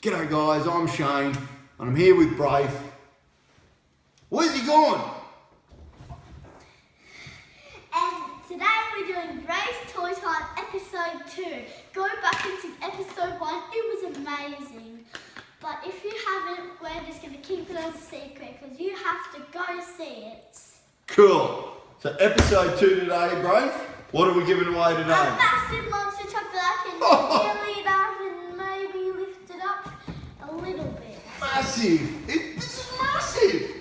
G'day guys, I'm Shane and I'm here with Braith. Where's he gone? And today we're doing Braith's Toy Time episode 2. Go back and see episode 1, it was amazing. But if you haven't, we're just going to keep it as a secret because you have to go see it. Cool. So episode 2 today, Braith. What are we giving away today? A massive monster truck that can nearly that and maybe lift it up a little bit. Massive. This is massive.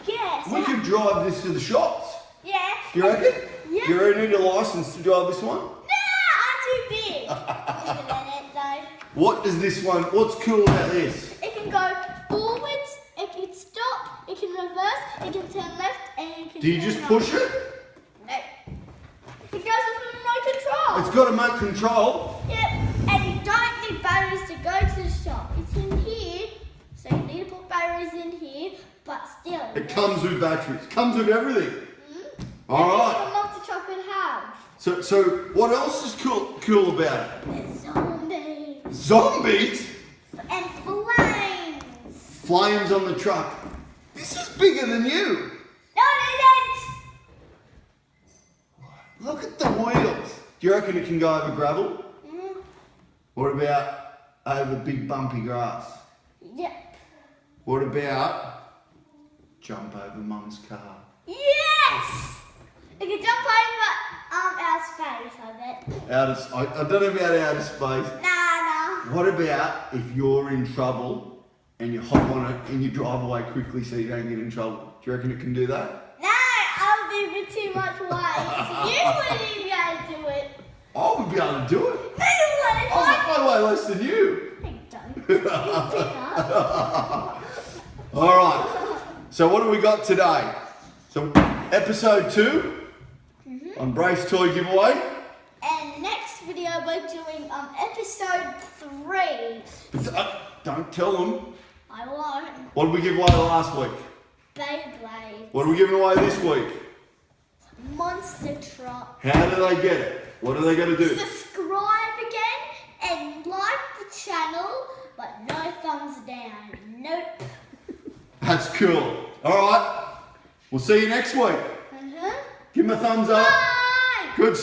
Yes. We could drive this to the shops. Yeah. You reckon? Yeah. You already need a license to drive this one? No, I'm too big. Look at it though. What is this one? What's cool about this? It can go forwards, it can stop, it can reverse, it can turn left, and it can Do you turn just right. push it? No. It goes with remote control. It's got remote control. Yep, and you don't need batteries to go to the shop. It's in here, so you need to put batteries in here, but still. It comes with batteries. Comes with everything. Mm-hmm. All Everything right. a monster truck would have. So what else is cool about it? There's zombies. Zombies? And flames. Flames on the truck. This is bigger than you. No, it isn't. Look at the wheels. Do you reckon it can go over gravel? Mm, What about over big bumpy grass? yep. What about jump over mum's car? Yes! It can jump over our space, I bet. I don't know about outer space. Nah. What about if you're in trouble and you hop on it and you drive away quickly so you don't get in trouble? Do you reckon it can do that? No, I'll do a bit too much weight. You wouldn't even be able to do it. I would be able to do it. No, you wouldn't. I weigh less than you. I don't. You're bigger. All right. So what do we got today? So episode 2 on Braith's Toy Giveaway. And next video we're doing episode 3. Don't tell them. I won't. What did we give away last week? Beyblade. What are we giving away this week? Monster truck. How do they get it? What are they going to do? Subscribe again and like the channel, but no thumbs down. Nope. That's cool. All right. We'll see you next week. Uh-huh. Give them a thumbs up. Bye! Good